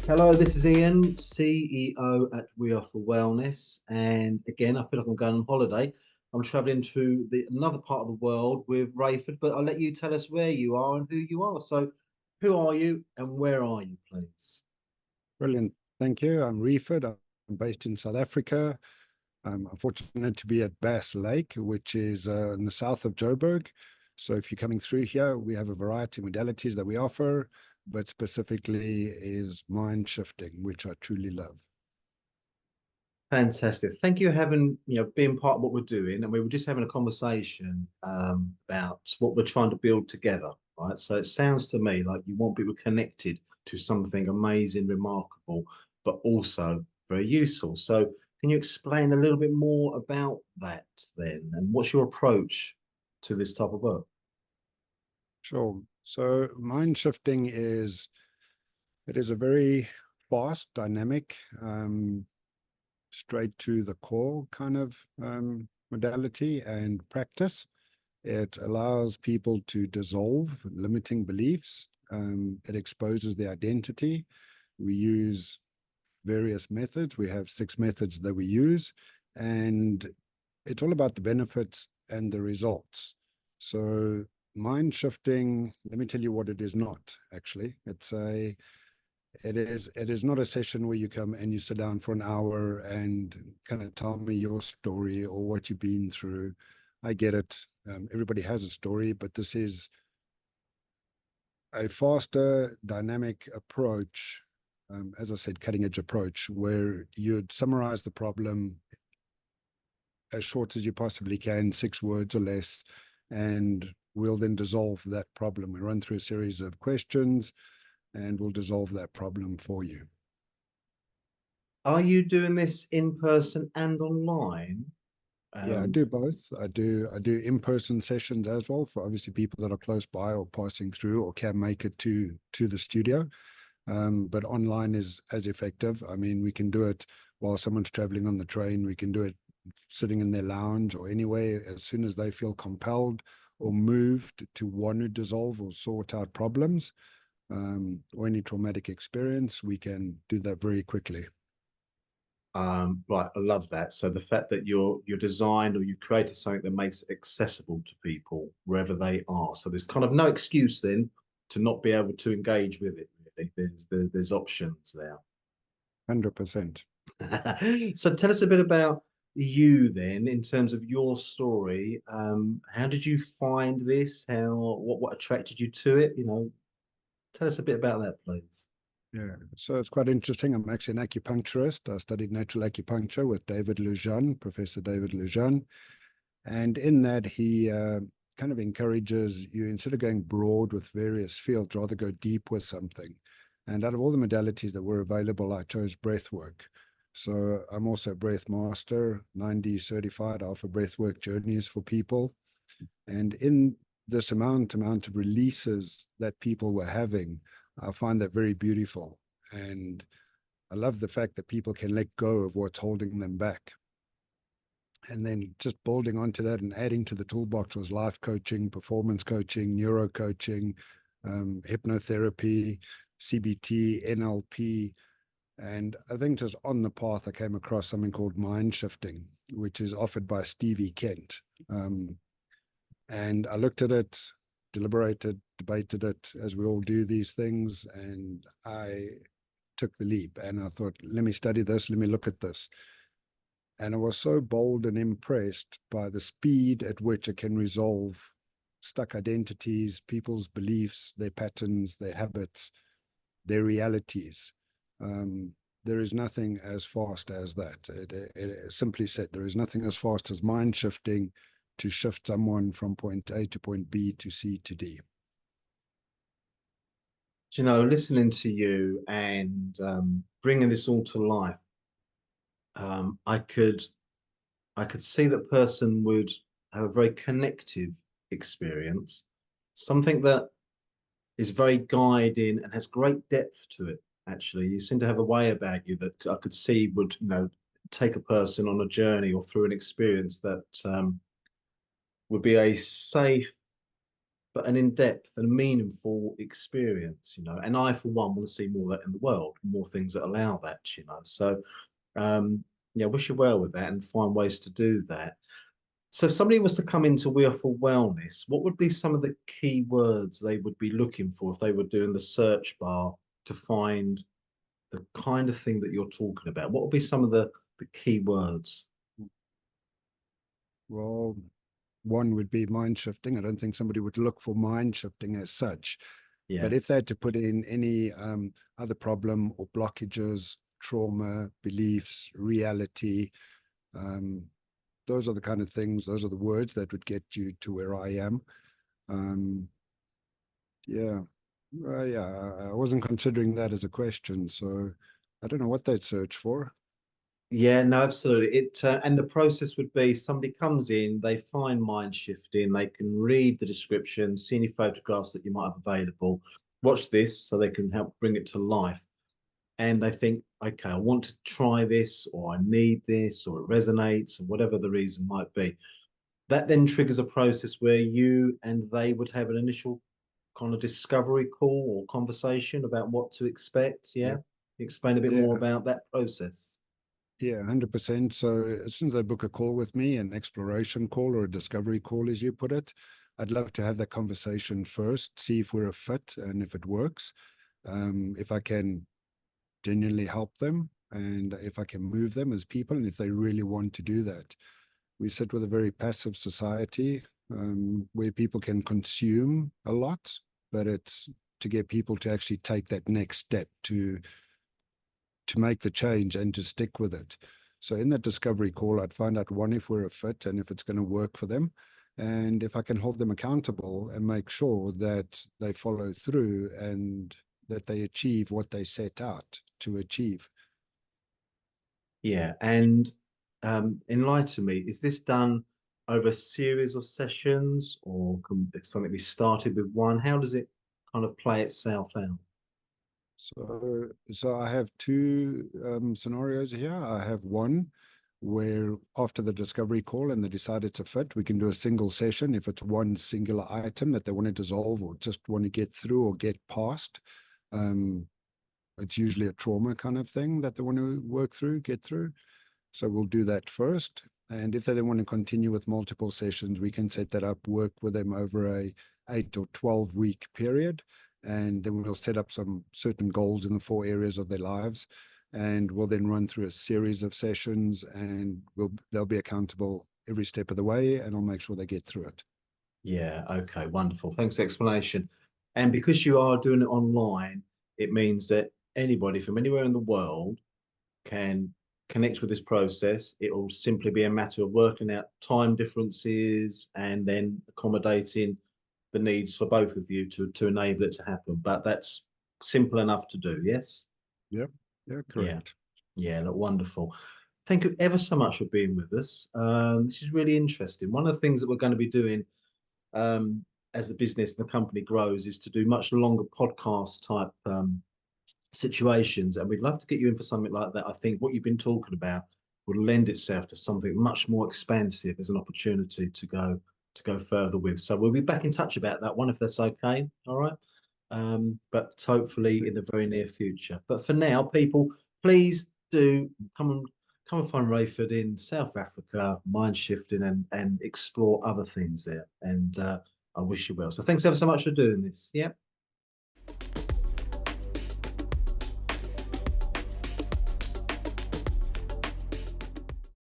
Hello, this is Ian, CEO at We Are for Wellness. And again, I feel like I'm going on holiday. I'm traveling to another part of the world with Wreford, but I'll let you tell us where you are and who you are. So, who are you and where are you, please? Brilliant. Thank you. I'm Wreford. I'm based in South Africa. I'm fortunate to be at Bass Lake, which is in the south of Joburg. So if you're coming through here, we have a variety of modalities that we offer, but specifically is mind shifting, which I truly love. Fantastic. Thank you for having, being part of what we're doing. And we were just having a conversation about what we're trying to build together, right? So it sounds to me like you want people connected to something amazing, remarkable, but also very useful. So can you explain a little bit more about that then? And what's your approach to this type of work? Sure. So mind shifting it is a very fast, dynamic, straight to the core kind of modality and practice. It allows people to dissolve limiting beliefs. It exposes the identity. We use various methods. We have 6 methods that we use, and it's all about the benefits and the results. So mind shifting, let me tell you what it is not, actually. It is not a session where you come and you sit down for an hour and kind of tell me your story or what you've been through. I get it. Everybody has a story, but this is a faster, dynamic approach. As I said, cutting edge approach where you'd summarize the problem as short as you possibly can, 6 words or less, and we'll then dissolve that problem. We run through a series of questions and we'll dissolve that problem for you. Are you doing this in person and online? Yeah, I Um, do both. I do in-person sessions as well for obviously people that are close by or passing through or can make it to the studio. But online is as effective. I mean, we can do it while someone's traveling on the train. We can do it sitting in their lounge or anywhere. As soon as they feel compelled or moved to want to dissolve or sort out problems, or any traumatic experience, we can do that very quickly. Right, I love that. So the fact that you're designed or you created something that makes it accessible to people wherever they are. So there's kind of no excuse then to not be able to engage with it, really. There's options there. 100%. So tell us a bit about you then in terms of your story. How did you find this? What attracted you to it? Tell us a bit about that, please. Yeah, so it's quite interesting. I'm actually an acupuncturist. I studied natural acupuncture with David Lujan, Professor David Lujan. And in that, he kind of encourages you, instead of going broad with various fields, rather go deep with something. And out of all the modalities that were available, I chose breath work. So I'm also a breath master, 9D certified. I offer breath work journeys for people. And in this amount of releases that people were having, I find that very beautiful. And I love the fact that people can let go of what's holding them back. And then just building onto that and adding to the toolbox was life coaching, performance coaching, neuro coaching, hypnotherapy, CBT, NLP. And I think just on the path, I came across something called mind shifting, which is offered by Stevie Kent. And I looked at it, deliberated, debated it, as we all do these things, and I took the leap. And I thought, let me study this, let me look at this. And I was so bold and impressed by the speed at which it can resolve stuck identities, people's beliefs, their patterns, their habits, their realities. There is nothing as fast as that. Simply said, there is nothing as fast as mind shifting to shift someone from point A to point B to C to D. Listening to you and bringing this all to life, um, I could I could see that person would have a very connective experience, something that is very guiding and has great depth to it. Actually, you seem to have a way about you that I could see would, take a person on a journey or through an experience that would be a safe but an in-depth and meaningful experience, And I, for one, want to see more of that in the world, more things that allow that. So, yeah, wish you well with that and find ways to do that. So if somebody was to come into We Are for Wellness, what would be some of the key words they would be looking for if they were doing the search bar to find the kind of thing that you're talking about? What would be some of the key words? Well, one would be mind shifting. I don't think somebody would look for mind shifting as such. Yeah. But if they had to put in any other problem or blockages, trauma, beliefs, reality, um, those are the kind of things, those are the words that would get you to where I am. Um, yeah. Yeah, I wasn't considering that as a question, so I don't know what they'd search for. Yeah, no, absolutely. And the process would be somebody comes in, they find mind shifting, they can read the description, see any photographs that you might have available, watch this so they can help bring it to life. And they think, okay, I want to try this, or I need this, or it resonates, or whatever the reason might be. That then triggers a process where you and they would have an initial kind of discovery call or conversation about what to expect. Yeah. Yeah, Explain a bit more yeah, about that process. yeah, 100%. So as soon as they book a call with me, an exploration call or a discovery call, as you put it, I'd love to have that conversation first, see if we're a fit and if it works. If I can genuinely help them and if I can move them as people and if they really want to do that. We sit with a very passive society where people can consume a lot, but it's to get people to actually take that next step to make the change and to stick with it. So in that discovery call, I'd find out one, if we're a fit and if it's going to work for them, and if I can hold them accountable and make sure that they follow through and that they achieve what they set out to achieve. Yeah. And enlighten me, is this done over a series of sessions or can something be started with one? How does it kind of play itself out? So I have two scenarios here. I have one where after the discovery call and they decide it's a fit, we can do a single session if it's one singular item that they want to dissolve or just want to get through or get past. Um, it's usually a trauma kind of thing that they want to work through, get through. So we'll do that first. And if they then want to continue with multiple sessions, we can set that up, work with them over a 8 or 12 week period. And then we'll set up some certain goals in the 4 areas of their lives. And we'll then run through a series of sessions and they'll be accountable every step of the way and I'll make sure they get through it. Yeah, okay, wonderful. Thanks for the explanation. And because you are doing it online, it means that anybody from anywhere in the world can connect with this process. It will simply be a matter of working out time differences and then accommodating the needs for both of you to enable it to happen. But that's simple enough to do, yes? Yep. Yeah, Yeah. correct. Yeah, look, wonderful. Thank you ever so much for being with us. This is really interesting. One of the things that we're going to be doing as the business and the company grows is to do much longer podcast type situations. And we'd love to get you in for something like that. I think what you've been talking about would lend itself to something much more expansive as an opportunity to go further with. So we'll be back in touch about that one if that's okay. All right. But hopefully in the very near future. But for now, people, please do come and find Wreford in South Africa, mind shifting and explore other things there. And I wish you well. So thanks ever so much for doing this. Yeah.